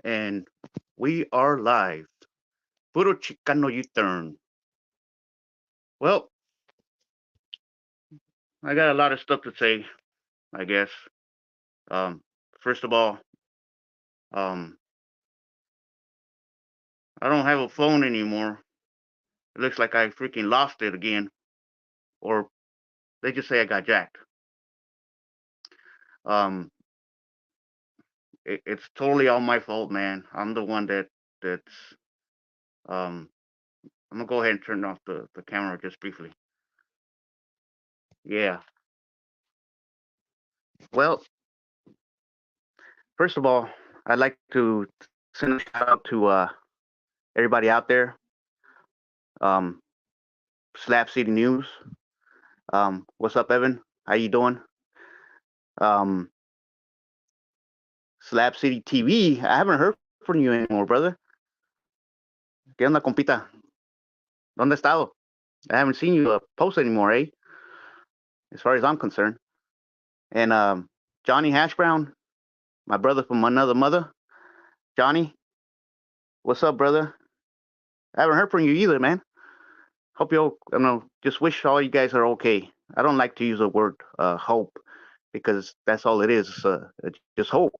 and we are live. PURO ChicanoUTurn. Well, I got a lot of stuff to say, I guess. Um, First of all, um, I don't have a phone anymore. It looks like I freaking lost it again, or they just say I got jacked. Um, it's totally all my fault, man. I'm the one that's. Um, I'm gonna go ahead and turn off the camera just briefly. Yeah. Well, first of all, I'd like to send a shout out to everybody out there. Um, Slap City News. What's up, Evan? How you doing? Um, Slap City TV. I haven't heard from you anymore, brother. ¿Qué onda, compita? ¿Dónde has estado? I haven't seen you post anymore, eh? As far as I'm concerned. And Johnny Hash Brown, my brother from another mother. Johnny, what's up, brother? I haven't heard from you either, man. Hope you all, I don't know, just wish all you guys are okay. I don't like to use the word hope because that's all it is. It's just hope.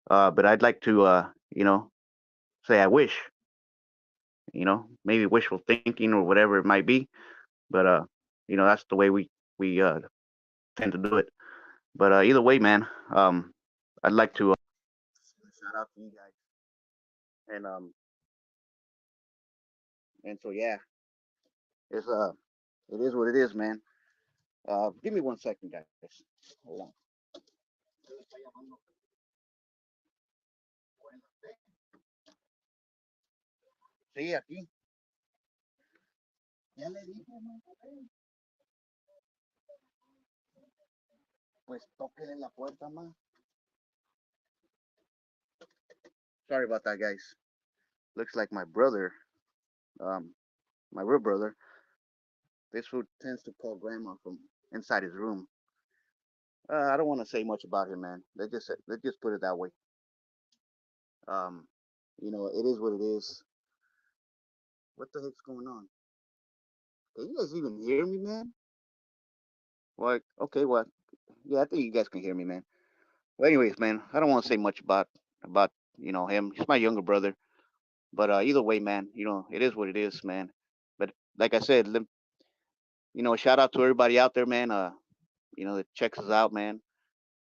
But I'd like to, say I wish, maybe wishful thinking or whatever it might be. But, that's the way we tend to do it. But either way, man, I'd like to shout out to you guys. And, and so, yeah, it's, it is what it is, man. Give me 1 second, guys. Hold on. Sí, aquí. Ya le dije, ¿no? Pues tóquele la puerta más. Sorry about that, guys. Looks like my brother, um, my real brother, this fool tends to call grandma from inside his room. I don't want to say much about him, man. Let's just put it that way. Um, it is what it is. What the heck's going on? Can you guys even hear me, man? What? Okay, what? Yeah, I think you guys can hear me, man. Well, anyways, man, I don't want to say much about him. He's my younger brother, but either way, man, it is what it is, man. But like I said, shout out to everybody out there, man. That checks us out, man.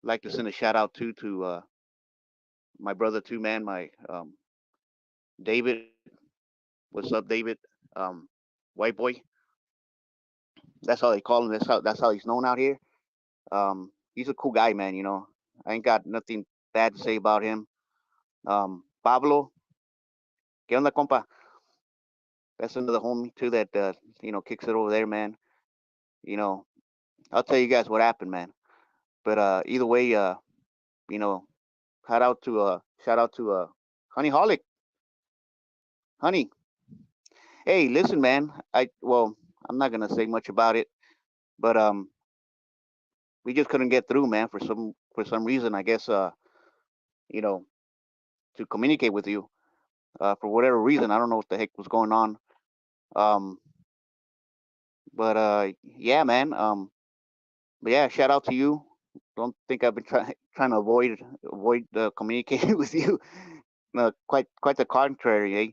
Like to send a shout out too to my brother too, man. My David, what's up, David? Um, White boy. That's how they call him. That's how he's known out here. He's a cool guy, man. I ain't got nothing bad to say about him. Pablo, ¿qué onda, compa? That's another homie too that kicks it over there, man. You know, I'll tell you guys what happened, man. But either way, you know, shout out to Honey Holic, Honey. Hey, listen, man. I'm not gonna say much about it, but we just couldn't get through, man, for some reason. I guess you know, to communicate with you for whatever reason. I don't know what the heck was going on. Um, but yeah, man. But yeah, shout out to you. Don't think I've been trying to avoid communicating with you. No, quite the contrary, eh?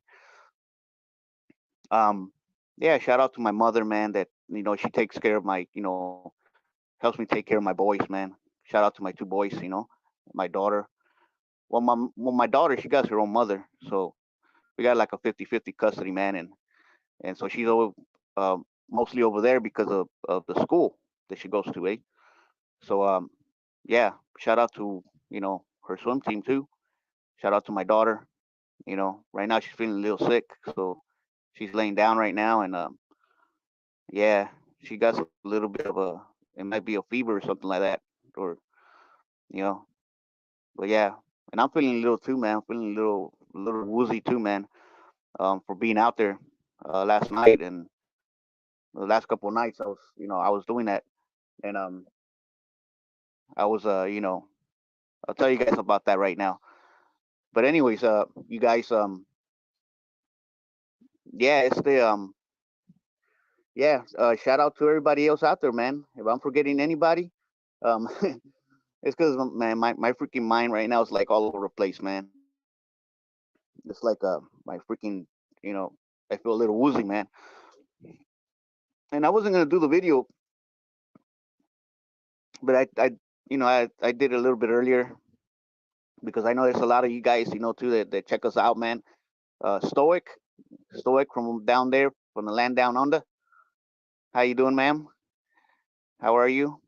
Um, yeah, shout out to my mother, man. That she takes care of my, helps me take care of my boys, man. Shout out to my two boys, my daughter. Well, my daughter, she got her own mother, so we got like a 50-50 custody, man, and so she's mostly over there because of the school that she goes to, eh? So yeah, shout out to her swim team too. Shout out to my daughter. Right now she's feeling a little sick, so she's laying down right now, and yeah, she got a little bit of it might be a fever or something like that, or you know, but yeah, and I'm feeling a little too, man. I'm feeling a little woozy too, man. For being out there last night and the last couple of nights, I was doing that, and I was I'll tell you guys about that right now. But anyways, you guys, yeah, it's the yeah. Shout out to everybody else out there, man. If I'm forgetting anybody, um, it's because man, my freaking mind right now is like all over the place, man. It's like my freaking, you know, I feel a little woozy, man. And I wasn't gonna do the video, but I did a little bit earlier because I know there's a lot of you guys, too, that check us out, man. Stoic from down there, from the land down under. How you doing, ma'am? How are you?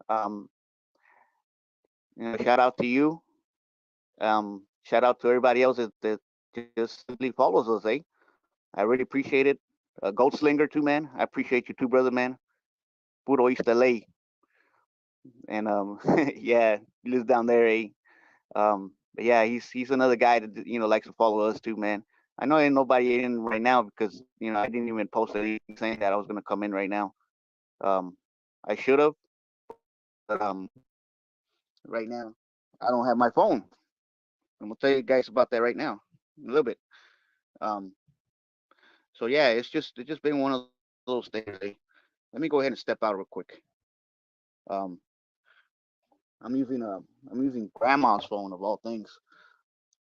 Um, shout out to you. Shout out to everybody else that just simply follows us, eh? I really appreciate it. Gold Slinger too, man. I appreciate you too, brother, man. Puro East LA, and yeah, he lives down there, eh? But yeah, he's another guy that likes to follow us too, man. I know ain't nobody in right now because I didn't even post anything saying that I was gonna come in right now. Um, I should have, but right now I don't have my phone. I'm gonna tell you guys about that right now, a little bit. Um, so yeah, it's just been one of those things. Eh? Let me go ahead and step out real quick. Um, I'm using grandma's phone of all things.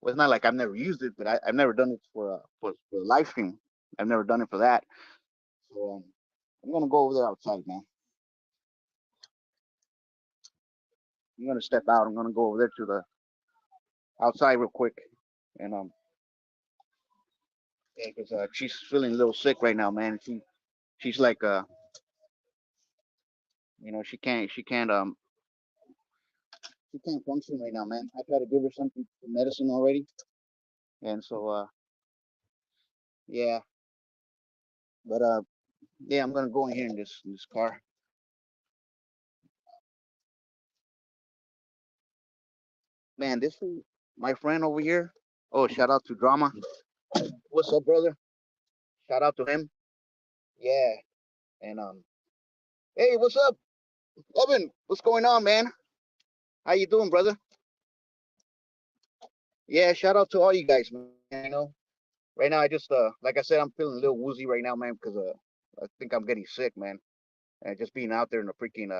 Well, it's not like I've never used it, but I've never done it for a live stream. I've never done it for that. So I'm gonna go over there outside now. I'm gonna step out. I'm gonna go over there to the outside real quick, and yeah, because she's feeling a little sick right now, man. She's like she can't function right now, man. I tried to give her something medicine already, and so yeah, but yeah, I'm gonna go in here in this car. Man, this fool, my friend over here. Oh, shout out to Drama. What's up, brother? Shout out to him. Yeah, and hey, what's up, Evan? What's going on, man? How you doing, brother? Yeah, shout out to all you guys, man. Right now I just like I said, I'm feeling a little woozy right now, man, because I think I'm getting sick, man. And just being out there in the freaking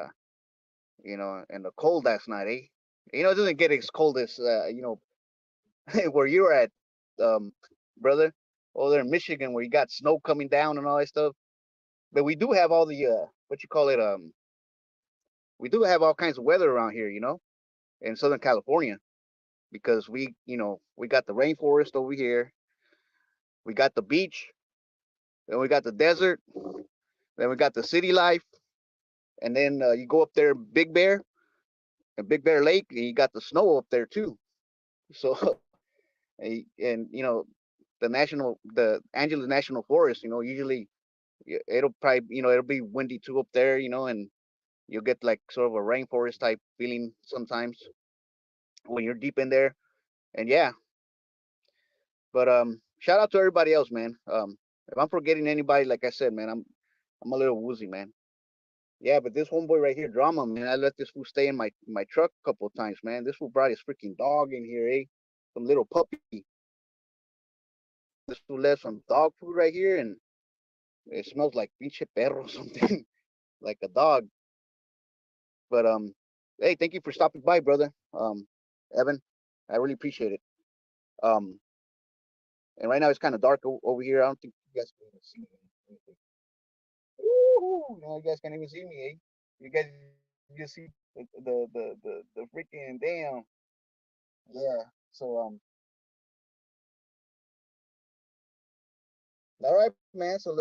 in the cold last night, eh? It doesn't get as cold as where you're at, brother, over there in Michigan, where you got snow coming down and all that stuff. But we do have all the what you call it, we do have all kinds of weather around here, in Southern California, because we got the rainforest over here, we got the beach, then we got the desert, then we got the city life, and then you go up there, Big Bear Lake, and you got the snow up there too. So, and the Angeles National Forest, usually it'll probably, it'll be windy too up there, and you'll get like sort of a rainforest type feeling sometimes when you're deep in there. And yeah, but shout out to everybody else, man. If I'm forgetting anybody, like I said, man, I'm a little woozy, man. Yeah, but this homeboy right here, Drama, man, I let this fool stay in my truck a couple of times, man. This fool brought his freaking dog in here, eh? Some little puppy. This fool left some dog food right here, and it smells like pinche perro or something, like a dog. But hey, thank you for stopping by, brother. Evan, I really appreciate it. Um, and right now it's kind of dark over here. I don't think you guys can even see me. Woo-hoo! No, you guys can't even see me, eh? You guys just see the freaking damn. Yeah. So all right, man. So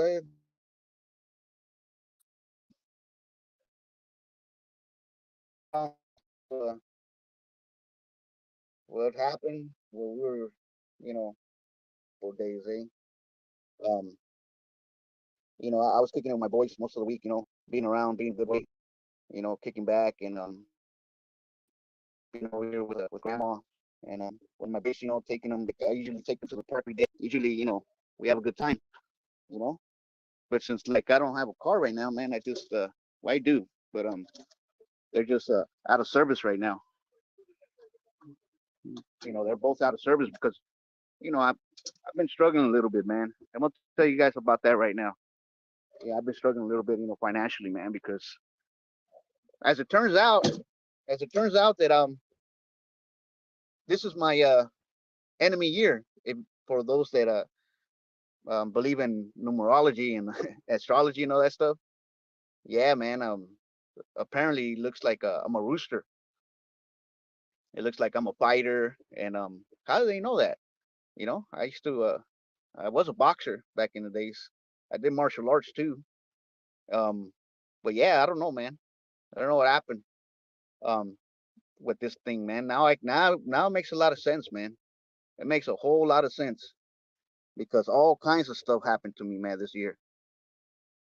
uh, what happened? Well, we were, you know, 4 days, eh? Um, I was kicking it with my boys most of the week. Being around, being a good boy. Kicking back and being over here with grandma and with my boys. Taking them. I usually take them to the park every day. Usually, we have a good time. You know, but since like I don't have a car right now, man, I just well, I do, but they're just out of service right now. They're both out of service because I've been struggling a little bit, man. I'm gonna tell you guys about that right now. Yeah, I've been struggling a little bit, financially, man, because as it turns out, that this is my enemy year. For those that believe in numerology and astrology and all that stuff, yeah, man. Apparently, it looks like I'm a rooster. It looks like I'm a fighter, and how do they know that? I used to. I was a boxer back in the days. I did martial arts too. Um, but yeah, I don't know, man. I don't know what happened um, with this thing, man. Now it makes a lot of sense, man. It makes a whole lot of sense because all kinds of stuff happened to me, man, this year.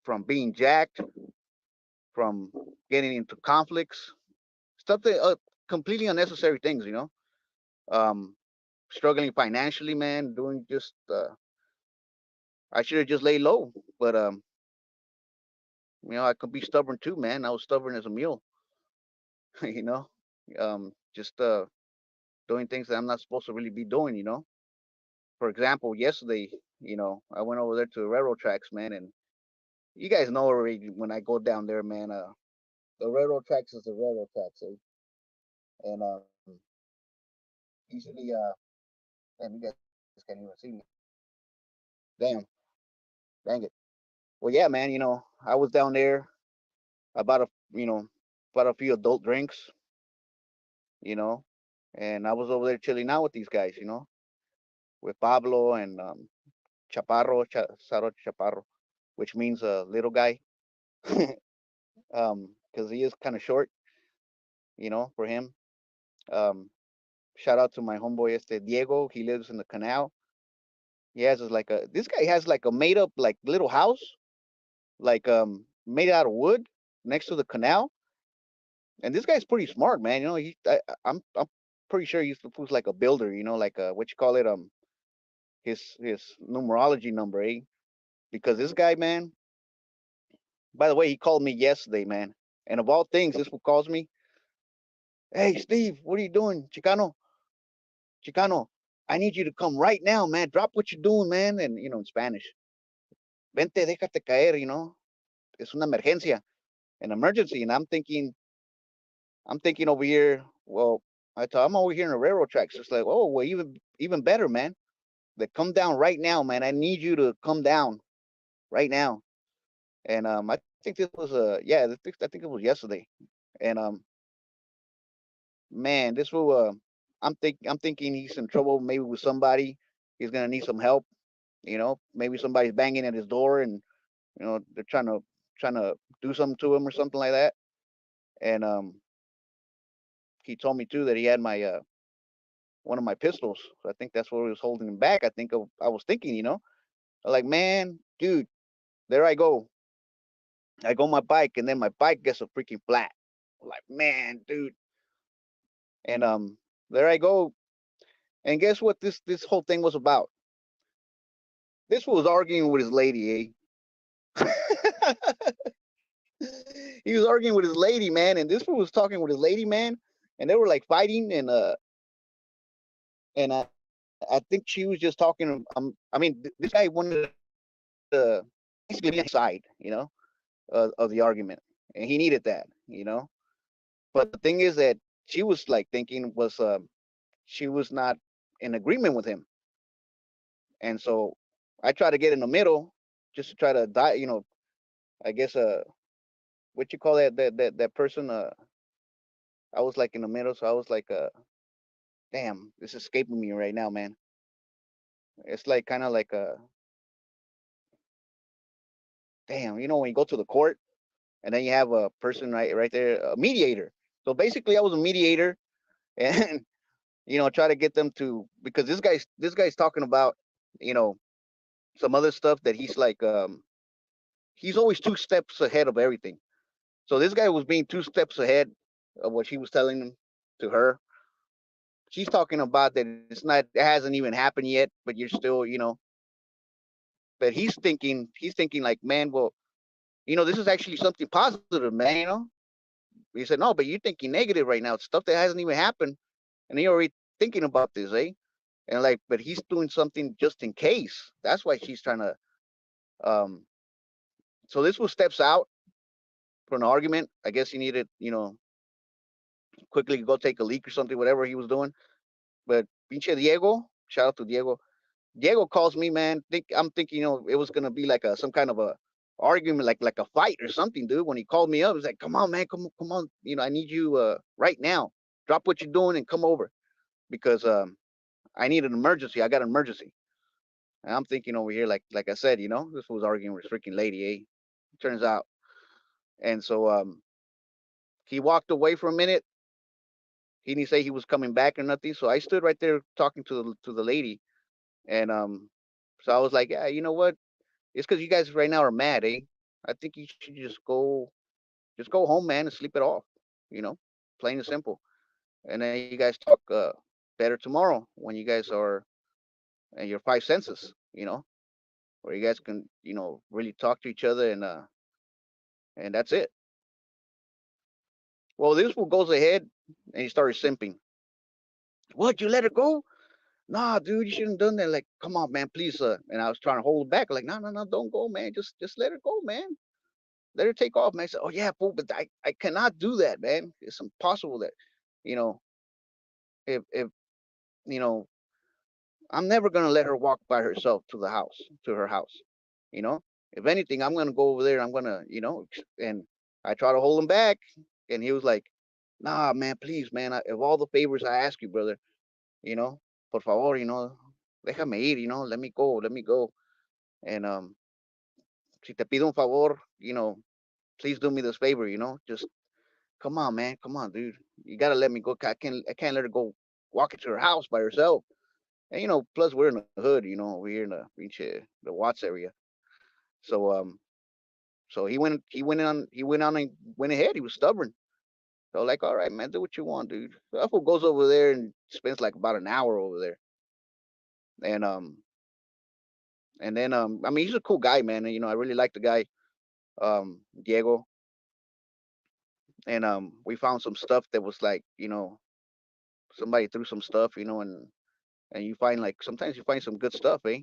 From being jacked, from getting into conflicts, stuff that completely unnecessary things, Um, struggling financially, man. Doing just I should have just laid low, but I could be stubborn too, man. I was stubborn as a mule, you know. Just doing things that I'm not supposed to really be doing. For example, yesterday, I went over there to the railroad tracks, man, and you guys know already when I go down there, man. The railroad tracks is the railroad tracks, eh? And usually, damn, you guys can't even see me. Damn, dang it. Well, yeah, man. I was down there. I bought you know, bought a few adult drinks, you know, and I was over there chilling out with these guys, with Pablo and Saro Chaparro, which means a little guy, because he is kind of short, for him. Um, Shout out to my homeboy, Diego. He lives in the canal. He has this guy has like a made up like little house, like made out of wood next to the canal. And this guy's pretty smart, man. I'm pretty sure who's like a builder, like what you call it, his numerology number, eh? Because this guy, man, by the way, he called me yesterday, man. And of all things, this one calls me, "Hey, Steve, what are you doing? Chicano, I need you to come right now, man. Drop what you're doing, man." And, in Spanish, "Vente, déjate caer, it's una emergencia, an emergency." And I'm thinking over here, well, I'm over here in the railroad tracks. It's like, oh, well, even better, man. They come down right now, man. I need you to come down right now. And I think this was yeah, I think it was yesterday. And man, this will I'm thinking he's in trouble maybe with somebody. He's gonna need some help. Maybe somebody's banging at his door and they're trying to do something to him or something like that. And he told me too that he had my one of my pistols. So I think that's what was holding him back. I was thinking, like, man, dude, there I go. I go on my bike and then my bike gets a freaking flat. Like, man, dude. And there I go. And guess what this whole thing was about? This was arguing with his lady, eh? He was arguing with his lady, man, and this one was talking with his lady, man, and they were like fighting, and I think she was just talking. I mean, this guy wanted to basically be on his side, of the argument, and he needed that. But the thing is that she was like thinking was she was not in agreement with him, and so I tried to get in the middle just to try to die. I guess what you call that person? I was like in the middle, so I was like, damn, this is escaping me right now, man. It's like kind of like a damn, when you go to the court and then you have a person right there, a mediator. So basically, I was a mediator, and try to get them to because this guy's talking about you know some other stuff that he's always 2 steps ahead of everything. So this guy was being 2 steps ahead of what she was telling him to her. She's talking about that it hasn't even happened yet, but you're still, but he's thinking like, man, well, this is actually something positive, man. He said, no, but you're thinking negative right now. It's stuff that hasn't even happened, and he already thinking about this, eh? And like, but he's doing something just in case. That's why she's trying to. Um, so this was steps out for an argument. I guess he needed, quickly go take a leak or something, whatever he was doing. But pinche Diego, shout out to Diego. Diego calls me, man. I'm thinking, it was gonna be like some kind of a argument, like a fight or something, dude. When he called me up, he's like, "Come on, man, come on. I need you right now. Drop what you're doing and come over because I need an emergency. I got an emergency." And I'm thinking over here, like I said, this was arguing with this freaking lady, eh? Turns out, and so he walked away for a minute. He didn't say he was coming back or nothing. So I stood right there talking to the lady, and so I was like, yeah, you know what? It's because you guys right now are mad, eh? I think you should just go home, man, and sleep it off. You know, plain and simple. And then you guys talk better tomorrow when you guys are in your five senses. Where you guys can really talk to each other and that's it. Well, this fool goes ahead and he started simping. What? You let her go? Nah, dude, you shouldn't have done that. Like, come on, man, please. And I was trying to hold back, like, no, no, no, don't go, man. Just let her go, man. Let her take off, man. I said, oh yeah, fool, but I cannot do that, man. It's impossible that, you know, if you know, I'm never gonna let her walk by herself to her house. You know, if anything, I'm gonna go over there. I'm gonna, and I try to hold him back, and he was like, nah, man, please, man. Of all the favors I ask you, brother, por favor, déjame ir, let me go, let me go. And si te pido un favor, please do me this favor, just come on, man, come on, dude, you gotta let me go. I can't let her go walk into her house by herself. And plus we're in the hood, we're here in the Watts area. So so he went on and went ahead. He was stubborn. So like, all right, man, do what you want, dude. So that fool goes over there and spends like about an hour over there. And I mean, he's a cool guy, man. And, I really like the guy, Diego. And we found some stuff that was like, somebody threw some stuff, and you find like sometimes you find some good stuff, eh?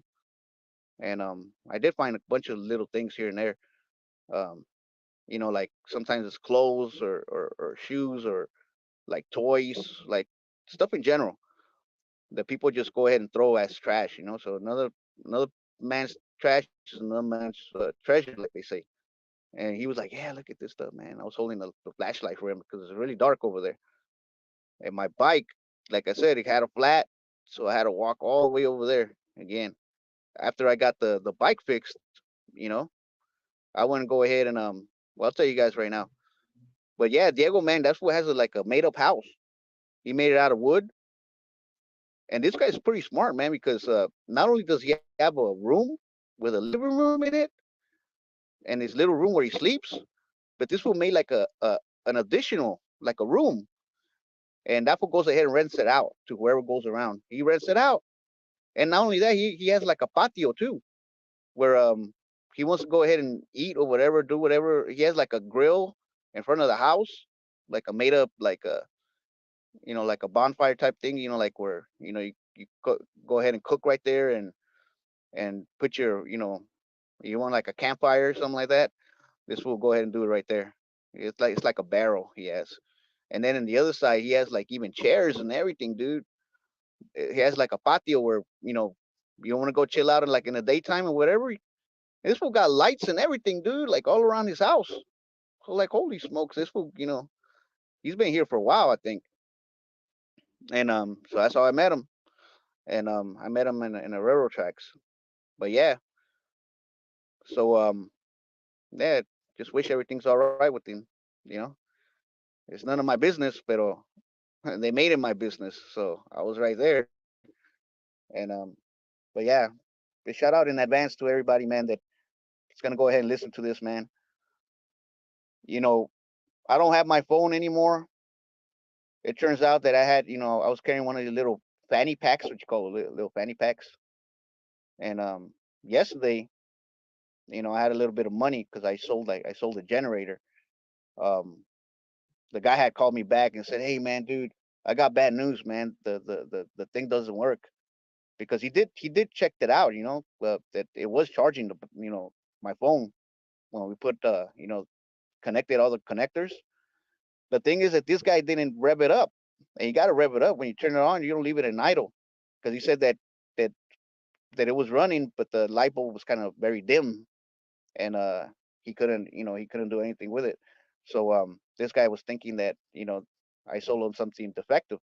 And I did find a bunch of little things here and there. Um, like sometimes it's clothes or shoes or like toys, like stuff in general that people just go ahead and throw as trash, So another man's trash is another man's treasure, like they say. And he was like, "Yeah, look at this stuff, man." I was holding the flashlight for him because it's really dark over there. And my bike, like I said, it had a flat, so I had to walk all the way over there again. After I got the bike fixed, you know, I wouldn't go ahead and well, I'll tell you guys right now. But yeah, Diego, man, that's what has like a made up house. He made it out of wood, and this guy's pretty smart, man, because not only does he have a room with a living room in it and his little room where he sleeps, but this one made like a an additional like a room, and that fool goes ahead and rents it out to whoever goes around. He rents it out, and not only that, he has like a patio too, where he wants to go ahead and eat or whatever, do whatever. He has like a grill in front of the house, like a made up like a like a bonfire type thing, like where go ahead and cook right there and put your you want like a campfire or something like that. This will go ahead and do it right there. It's like a barrel he has. And then in the other side, he has like even chairs and everything, dude. He has like a patio where you want to go chill out in like in the daytime or whatever. This fool got lights and everything, dude, like all around his house. So like, holy smokes, this fool, he's been here for a while, I think. And so that's how I met him. And I met him in the railroad tracks. But yeah, so yeah, just wish everything's all right with him. You know, it's none of my business, but they made it my business, so I was right there. And but yeah, a shout out in advance to everybody, man, that is gonna go ahead and listen to this, man. You know, I don't have my phone anymore. It turns out that I was carrying one of the little fanny packs, what you call it, little fanny packs. And yesterday, I had a little bit of money because I sold a generator. Um, the guy had called me back and said, "Hey, man, dude." I got bad news, man. The thing doesn't work because he did checked it out. That it was charging my phone when we put connected all the connectors. The thing is that this guy didn't rev it up, and you got to rev it up when you turn it on. You don't leave it in idle because he said that that it was running, but the light bulb was kind of very dim, and he couldn't do anything with it. So this guy was thinking that I sold him something defective.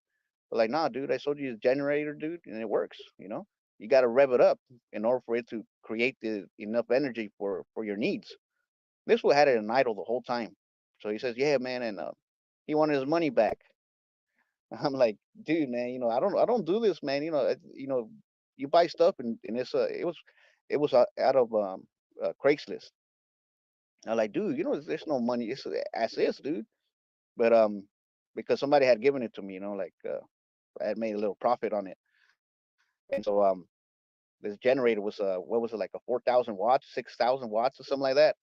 But like, nah, dude, I sold you the generator, dude, and it works. You got to rev it up in order for it to create enough energy for your needs. This fool had it in idle the whole time. So he says, yeah, man, and he wanted his money back. I'm like, dude, man, I don't do this, man. You buy stuff and it was out of Craigslist. I'm like, dude, there's no money. It's as is, dude. But because somebody had given it to me, like I had made a little profit on it, and so this generator was what was it, like a 4,000 watts, 6,000 watts, or something like that.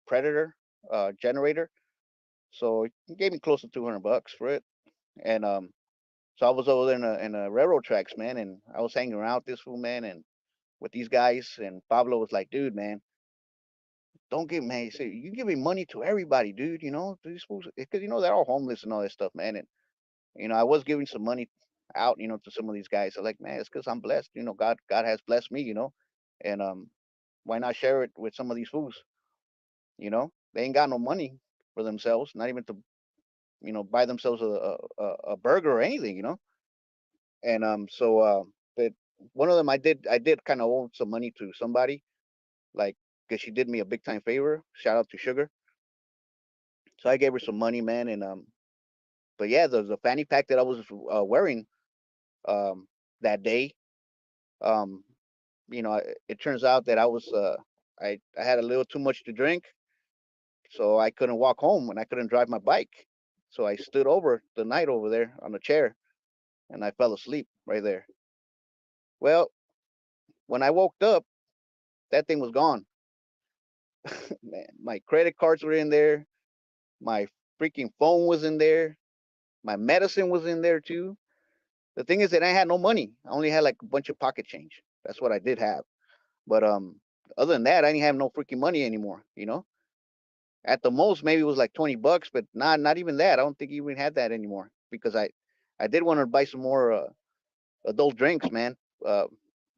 Predator generator. So he gave me close to $200 for it, and so I was over there in a railroad tracks, man, and I was hanging around with this fool, man, and with these guys, and Pablo was like, dude, man, don't give man. He said, you giving money to everybody, dude. These fools, because they're all homeless and all that stuff, man. And I was giving some money out, to some of these guys. I'm like, man, it's because I'm blessed. God has blessed me, and why not share it with some of these fools? They ain't got no money for themselves, not even to buy themselves a burger or anything, and but one of them I did kind of owe some money to somebody, like, because she did me a big time favor. Shout out to Sugar. So I gave her some money, man, and but yeah, the fanny pack that I was wearing um that day, um, it turns out that I had a little too much to drink, so I couldn't walk home and I couldn't drive my bike. So I stood over the night over there on a chair and I fell asleep right there. Well, when I woke up, that thing was gone. Man, my credit cards were in there, my freaking phone was in there, my medicine was in there too. The thing is that I had no money. I only had like a bunch of pocket change. That's what I did have. But other than that, I didn't have no freaking money anymore. At the most, maybe it was like $20, but not even that. I don't think he even had that anymore because I did want to buy some more adult drinks, man. Uh,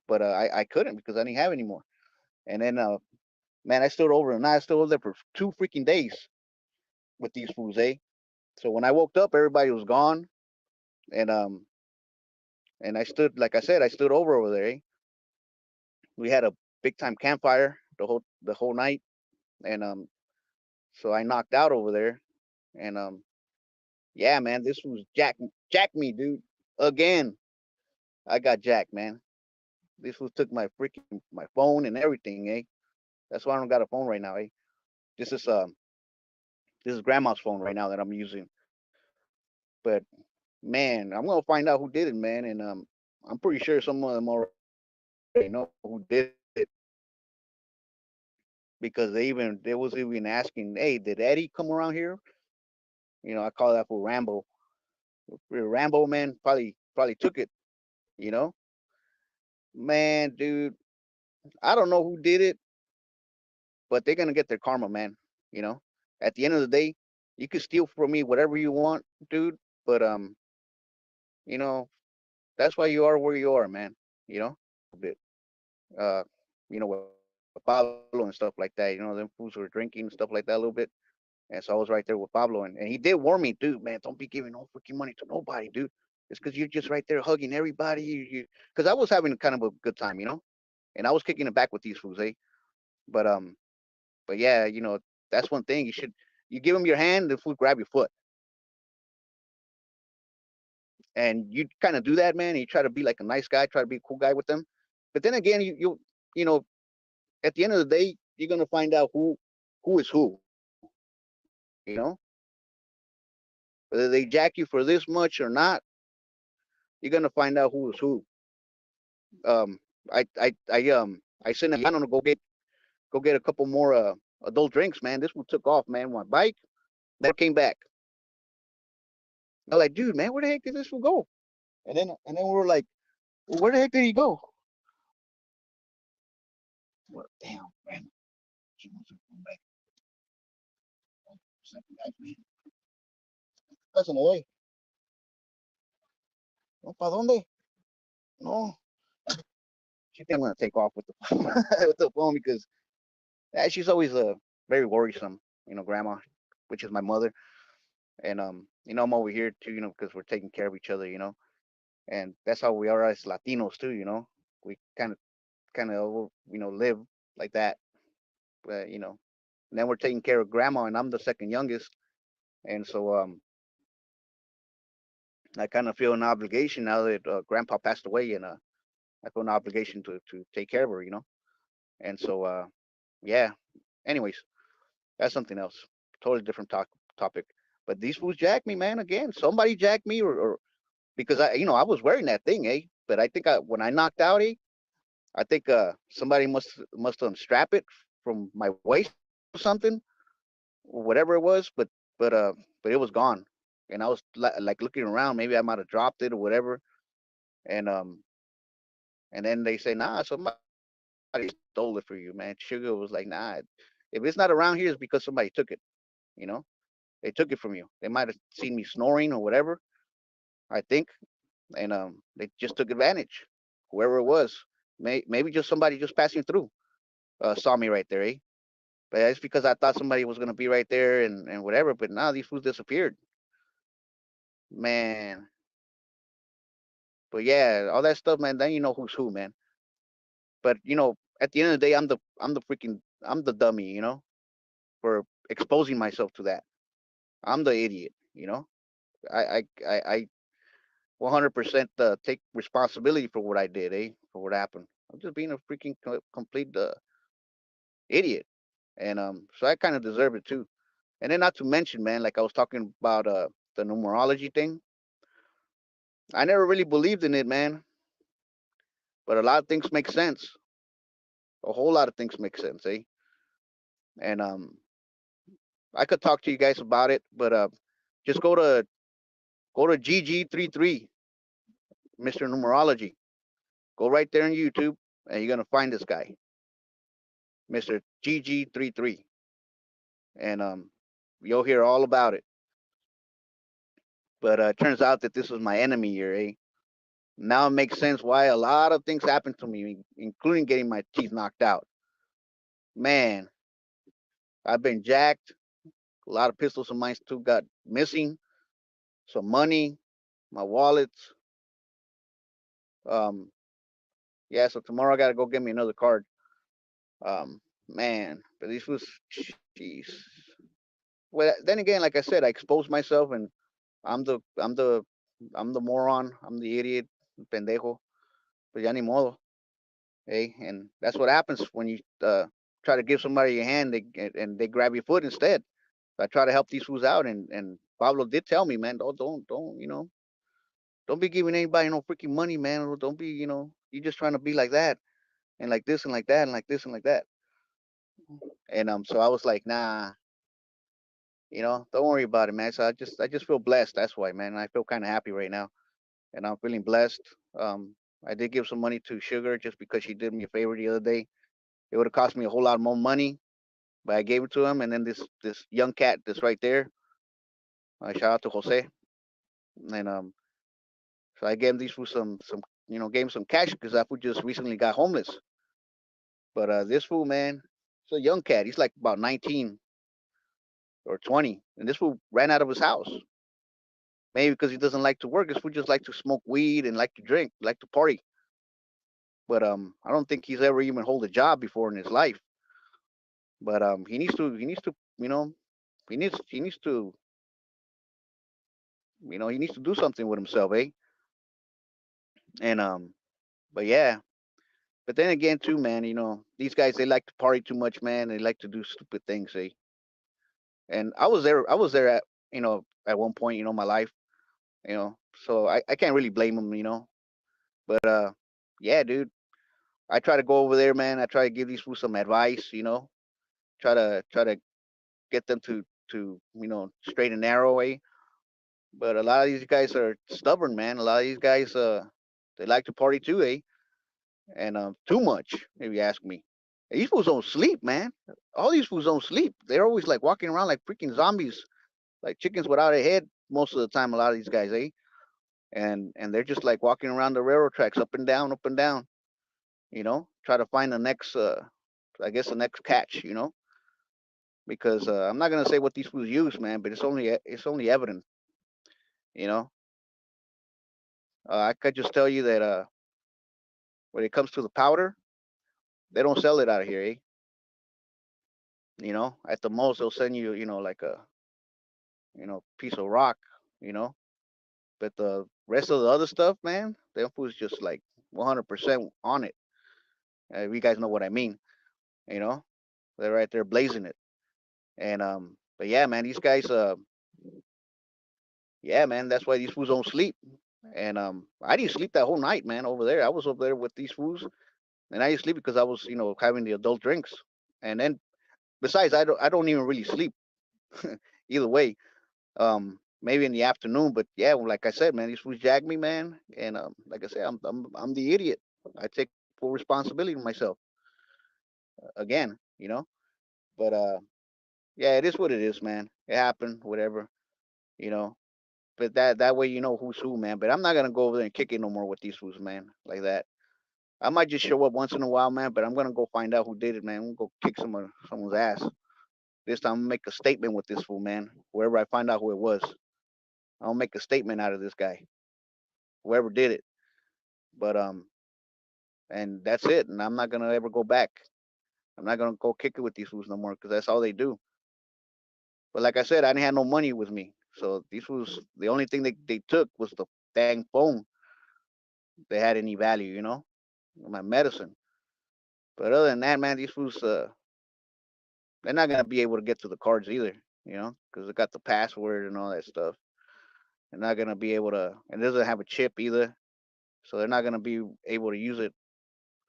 but I couldn't because I didn't have any more. And then man, I stood over there for 2 freaking days with these fools, eh? So when I woke up, everybody was gone, and I stood, like I said, I stood over there. Eh? We had a big time campfire the whole night, and so I knocked out over there, and yeah, man, this was jack me, dude, again. I got jacked, man. This was took my phone and everything, eh? That's why I don't got a phone right now, eh? This is um this is grandma's phone right now that I'm using. But man, I'm gonna find out who did it, man, and I'm pretty sure some of them already know who did it because they was even asking, hey, did Eddie come around here? I call that for Rambo. Rambo, man, probably took it. You know, man, dude, I don't know who did it, but they're gonna get their karma, man. You know, at the end of the day, you can steal from me whatever you want, dude, but you know, that's why you are where you are, man. A bit. Uh, with Pablo and stuff like that. Them fools were drinking and stuff like that a little bit. And so I was right there with Pablo, and he did warn me, dude, man, don't be giving no freaking money to nobody, dude. It's because you're just right there hugging everybody. Because I was having kind of a good time, and I was kicking it back with these fools, eh? But yeah, that's one thing you give them your hand, the fool grab your foot, and you kind of do that, man. And you try to be like a nice guy, try to be a cool guy with them, but then again, you know, at the end of the day, you're gonna find out who is who, whether they jack you for this much or not. You're gonna find out who is who. Um, I sent a to go get a couple more adult drinks, man. This one took off, man. My bike never came back. They're like, dude, man, where the heck did this fool go? And then we were like, well, where the heck did he go? Well, damn, man. She wants to come back. Second guy, man. Passing away. No, ¿para dónde? No. She think I'm gonna take off with the with the phone because she's always very worrisome. Grandma, which is my mother, and I'm over here too. Because we're taking care of each other. And that's how we are as Latinos too. We kind of live like that. But and then we're taking care of grandma, and I'm the second youngest, and so I kind of feel an obligation now that grandpa passed away, and I feel an obligation to take care of her. And so yeah. Anyways, that's something else, totally different topic. But these fools jacked me, man. Again, somebody jacked me, or because I was wearing that thing, But I think when I knocked out, I think somebody must unstrap it from my waist or something, or whatever it was. But it was gone, and I was like looking around. Maybe I might have dropped it or whatever. And then they say, nah, somebody stole it for you, man. Sugar was like, nah, if it's not around here, it's because somebody took it. You know, they took it from you. They might have seen me snoring or whatever. I think, and they just took advantage. Whoever it was, maybe just somebody just passing through saw me right there, But it's because I thought somebody was gonna be right there and whatever. But now these fools disappeared, man. But yeah, all that stuff, man. Then you know who's who, man. But at the end of the day, I'm the dummy, for exposing myself to that. I'm the idiot, I 100% take responsibility for what I did, for what happened. I'm just being a freaking complete idiot, and so I kind of deserve it too. And then not to mention, man, like I was talking about the numerology thing. I never really believed in it, man, but a lot of things make sense. A whole lot of things make sense, And I could talk to you guys about it, but just go to GG33, Mr. Numerology. Go right there on YouTube, and you're gonna find this guy, Mr. GG33, and you'll hear all about it. But it turns out that this was my enemy here, Now it makes sense why a lot of things happened to me, including getting my teeth knocked out. Man, I've been jacked. A lot of pistols of mine too got missing. Some money, my wallets. Um, yeah, so tomorrow I gotta go get me another card. Man, but this was, jeez. Well, then again, like I said, I exposed myself, and I'm the I'm the I'm the moron. I'm the idiot, pendejo. But ya ni modo, And that's what happens when you try to give somebody a hand, and they grab your foot instead. So I try to help these fools out, and Pablo did tell me, man, don't don't be giving anybody no freaking money, man. Or don't be, you just trying to be like that and like this and like that and like this and like that. And so I was like, nah, don't worry about it, man. So I just feel blessed. That's why, man. I feel kind of happy right now, and I'm feeling blessed. Um, I did give some money to Sugar just because she did me a favor the other day. It would have cost me a whole lot more money, but I gave it to him. And then this young cat that's right there, shout out to Jose, and so I gave him these for some gave him some cash because that fool just recently got homeless. But this fool, man, it's a young cat. He's like about 19 or 20, and this fool ran out of his house. Maybe because he doesn't like to work. This fool just like to smoke weed and like to drink, like to party. But I don't think he's ever even hold a job before in his life. But he needs to you know he needs to he needs to do something with himself, And but yeah. But then again, too, man, these guys, they like to party too much, man. They like to do stupid things, And I was there at one point, my life, so I can't really blame them, But yeah, dude, I try to go over there, man. I try to give these fools some advice, try to get them to straight and narrow, But a lot of these guys are stubborn, man. A lot of these guys, they like to party too, eh? And too much, if you ask me. And these fools don't sleep, man. All these fools don't sleep. They're always like walking around like freaking zombies, like chickens without a head most of the time. A lot of these guys, eh? And they're just like walking around the railroad tracks, up and down. Try to find the next, I guess the next catch. Because I'm not gonna say what these fools use, man, but it's only evident. You know, I could just tell you that when it comes to the powder, they don't sell it out of here, eh? At the most they'll send you, like a piece of rock, you know. But the rest of the other stuff, man, them fools just like 100% on it. You guys know what I mean, you know. They're right there blazing it, and but yeah, man, these guys, yeah, man, that's why these fools don't sleep. And I didn't sleep that whole night, man. Over there, I was over there with these fools, and I didn't sleep because I was, having the adult drinks. And then besides, I don't even really sleep either way. Maybe in the afternoon, but yeah, well, like I said, man, these fools jack me, man. And like I said, I'm the idiot. I take full responsibility to myself again, But yeah, it is what it is, man. It happened, whatever, you know. But that way you know who's who, man. But I'm not gonna go over there and kick it no more with these fools, man, like that. I might just show up once in a while, man. But I'm gonna go find out who did it, man. I'm gonna go kick someone's ass. This time I'm gonna make a statement with this fool, man. Wherever I find out who it was, I'll make a statement out of this guy, whoever did it. But and that's it. And I'm not gonna ever go back. I'm not gonna go kick it with these fools no more because that's all they do. But like I said, I didn't have no money with me, so these fools, the only thing they took was the dang phone. They had any value, my medicine. But other than that, man, these fools, they're not gonna be able to get to the cards either, because they got the password and all that stuff. They're not gonna be able to, and it doesn't have a chip either, so they're not gonna be able to use it,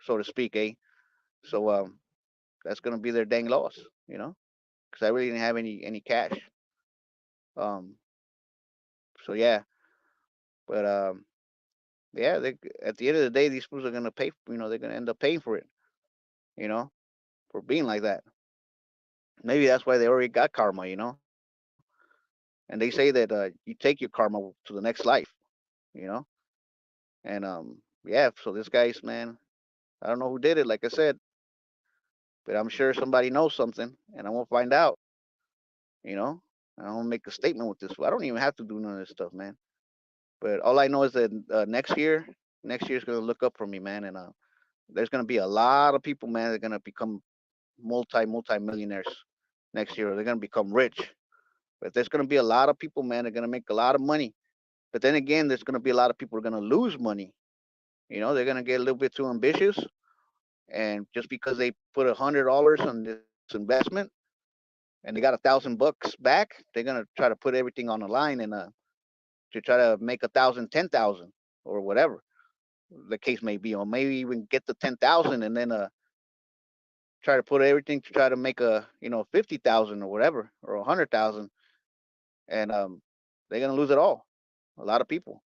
so to speak, eh? So that's gonna be their dang loss, because I really didn't have any cash. Um, so yeah, but yeah, at the end of the day, these fools are gonna pay. They're gonna end up paying for it, you know, for being like that. Maybe that's why they already got karma, And they say that you take your karma to the next life, you know. And yeah. So this guy's, man, I don't know who did it, like I said, but I'm sure somebody knows something, and I won't find out, you know. I don't make a statement with this. I don't even have to do none of this stuff, man. But all I know is that next year's gonna look up for me, man, and there's gonna be a lot of people, man, that are gonna become multi millionaires next year. They're gonna become rich. But there's gonna be a lot of people, man, that are gonna make a lot of money. But then again, there's gonna be a lot of people who are gonna lose money. They're gonna get a little bit too ambitious, and just because they put $100 on this investment and they got $1,000 back, they're gonna try to put everything on the line and to try to make 1,000, 10,000, or whatever the case may be, or maybe even get the 10,000 and then try to put everything to try to make a 50,000 or whatever, or 100,000, and they're gonna lose it all. A lot of people,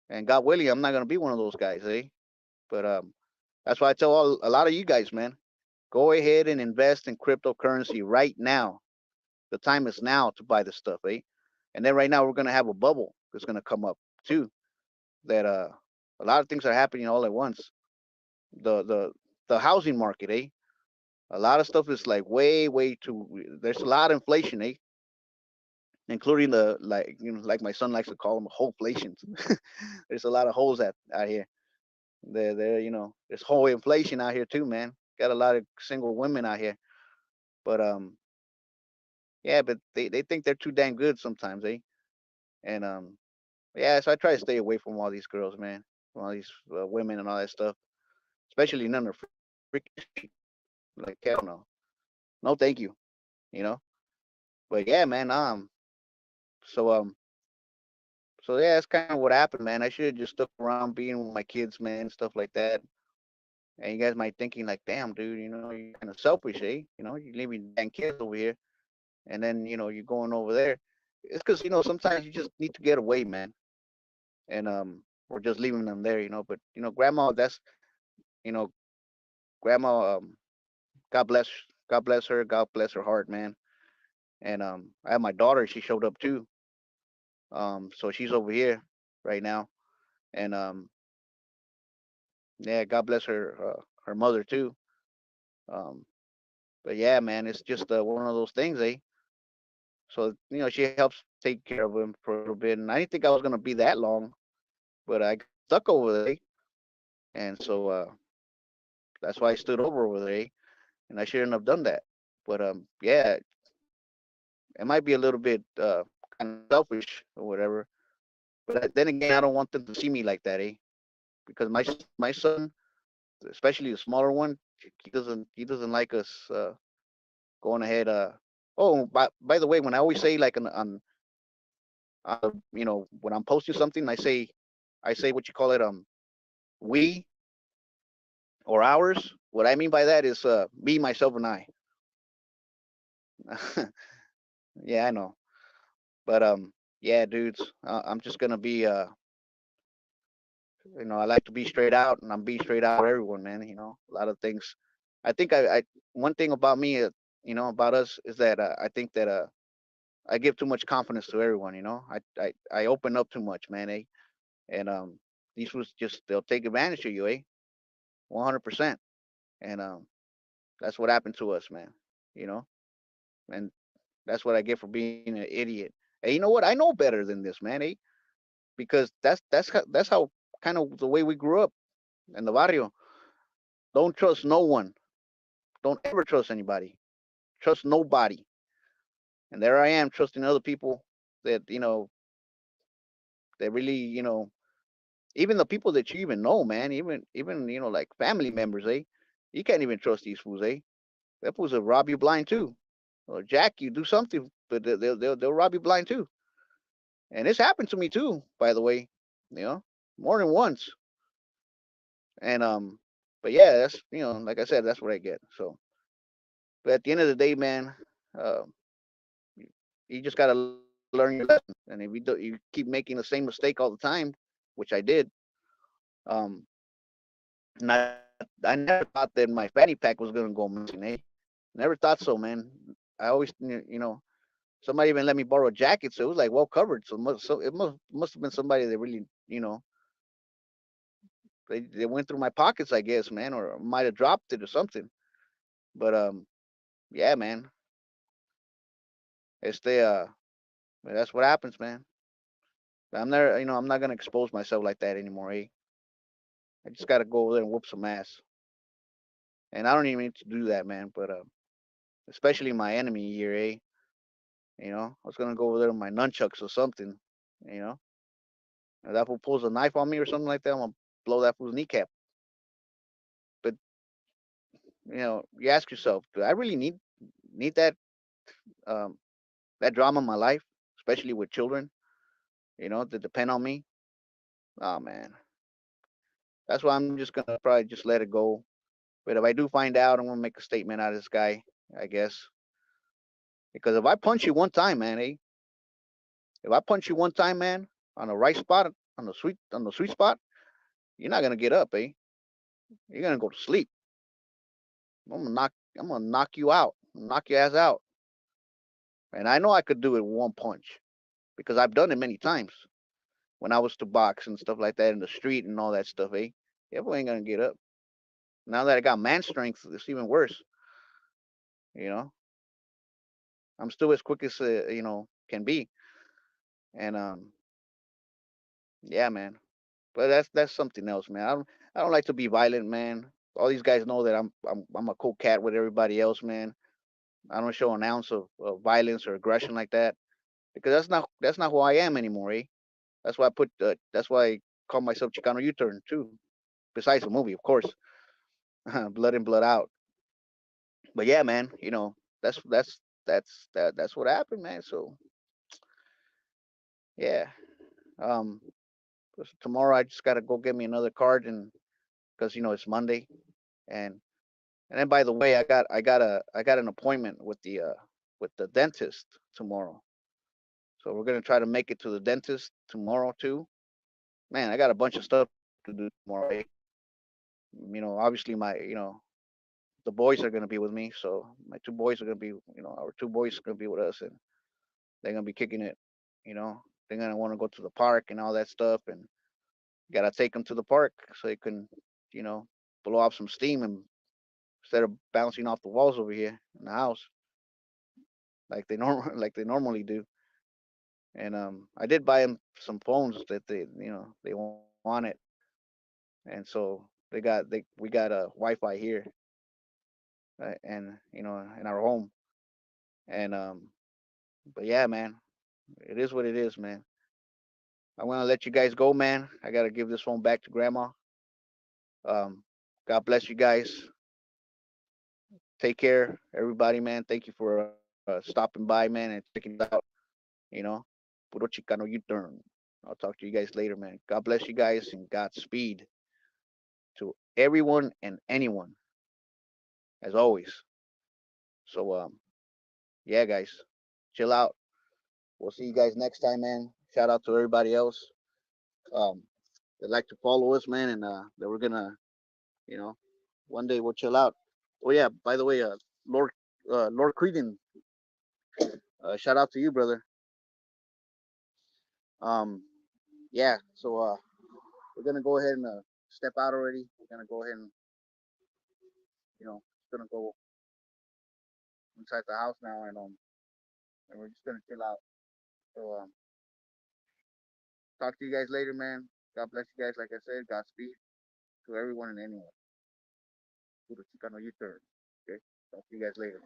and God willing, I'm not gonna be one of those guys, eh? But that's why I tell a lot of you guys, man, go ahead and invest in cryptocurrency right now. The time is now to buy this stuff, eh? And then right now we're gonna have a bubble that's gonna come up too. That a lot of things are happening all at once. The housing market, eh? A lot of stuff is like way too. There's a lot of inflation, eh? Including the, like, like my son likes to call them, inflations. There's a lot of holes out here. There's whole inflation out here too, man. Got a lot of single women out here, but yeah, but they think they're too dang good sometimes, eh? And yeah, so I try to stay away from all these girls, man, from all these women and all that stuff, especially none of freaking cheap. Like, hell no, no, thank you, you know. But yeah, man, so yeah, that's kind of what happened, man. I should have just stuck around being with my kids, man, and stuff like that. And you guys might thinking like, damn, dude, you're kind of selfish, eh? You're leaving dang kids over here, and then you're going over there. it's because sometimes you just need to get away, man, and or just leaving them there, But grandma, that's you know, grandma, God bless, God bless her, God bless her heart, man. And I have my daughter. She showed up too. So she's over here right now, and yeah, God bless her mother too. Um, but yeah, man, it's just one of those things, eh? So she helps take care of him for a little bit, and I didn't think I was gonna be that long, but I got stuck over there, and so that's why I stood over there, and I shouldn't have done that. But yeah, it might be a little bit kind of selfish or whatever. But then again, I don't want them to see me like that, eh? Because my son, especially the smaller one, he doesn't like us going ahead. Oh, by the way, when I always say like when I'm posting something, I say what you call it, we or ours. What I mean by that is me, myself, and I. Yeah, I know, but yeah, dudes, I'm just gonna be I like to be straight out, and I'm being straight out with everyone, man. A lot of things. I think I one thing about me, about us is that I think that I give too much confidence to everyone. I open up too much, man. And these was just they'll take advantage of you, 100%. And that's what happened to us, man. You know, and that's what I get for being an idiot. And you know what? I know better than this, man, because that's how kind of the way we grew up in the barrio. Don't trust no one. Don't ever trust anybody. Trust nobody. And there I am trusting other people that that really even the people that you even know, man. Even like family members, You can't even trust these fools, That fools will rob you blind too, or jack you, do something, but they'll rob you blind too. And it's happened to me too, by the way. You know, more than once. And but yeah, that's like I said, that's what I get. So, but at the end of the day, man, uh, you just gotta learn your lesson. And if you keep making the same mistake all the time, which I did, um, not I never thought that my fanny pack was gonna go missing, Never thought so, man. I always, somebody even let me borrow a jacket, so it was like well covered. So it must have been somebody that really, they went through my pockets, I guess, man, or might have dropped it or something. But yeah, man, it's the that's what happens, man. I'm not gonna expose myself like that anymore, I just gotta go over there and whoop some ass. And I don't even need to do that, man. But especially my enemy here, I was gonna go over there with my nunchucks or something. You know, if that fool pulls a knife on me or something like that, I'm gonna blow that fool's kneecap. But you ask yourself, do I really need um, that drama in my life, especially with children? That depend on me. Oh man, that's why I'm just gonna probably just let it go. But if I do find out, I'm gonna make a statement out of this guy, I guess. Because if I punch you one time, man, if I punch you one time, man, on the right spot, on the sweet spot, you're not gonna get up, You're gonna go to sleep. I'm gonna knock you out, knock your ass out. And I know I could do it with one punch because I've done it many times when I was to box and stuff like that in the street and all that stuff, Everyone ain't gonna get up. Now that I got man strength, it's even worse. You know, I'm still as quick as can be, and yeah, man. But that's something else, man. I don't like to be violent, man. All these guys know that I'm a cool cat with everybody else, man. I don't show an ounce of violence or aggression like that because that's not who I am anymore, That's why I call myself Chicano U-turn too. Besides the movie, of course, blood in, blood out. But yeah, man, that's what happened, man. So yeah, um, tomorrow I just gotta go get me another card and because it's Monday and then by the way I got an appointment with the dentist tomorrow. So we're gonna try to make it to the dentist tomorrow too. Man, I got a bunch of stuff to do tomorrow. Eh? Obviously the boys are gonna be with me, so my two boys are gonna be, our two boys are gonna be with us, and they're gonna be kicking it. You know, they're gonna want to go to the park and all that stuff, and gotta take them to the park so they can, you know, blow off some steam and instead of bouncing off the walls over here in the house like they normal like they normally do. And I did buy them some phones that they wanted, and so we got a Wi-Fi here, and in our home, and but yeah, man, it is what it is, man. I'm gonna let you guys go, man. I gotta give this phone back to Grandma. Um, God bless you guys. Take care, everybody, man. Thank you for stopping by, man, and checking us out. You know, Puro Chicano U-turn. I'll talk to you guys later, man. God bless you guys and Godspeed to everyone and anyone, as always. So, yeah, guys, chill out. We'll see you guys next time, man. Shout out to everybody else um, that like to follow us, man, and that we're gonna, you know, one day we'll chill out. Oh yeah, by the way, Lord Creedon, shout out to you, brother. Um, yeah, so we're gonna go ahead and step out already. We're gonna go ahead and gonna go inside the house now, and we're just gonna chill out. So talk to you guys later, man. God bless you guys. Like I said, Godspeed to everyone and anyone. Puro Chicano U-turn. Okay, talk to you guys later.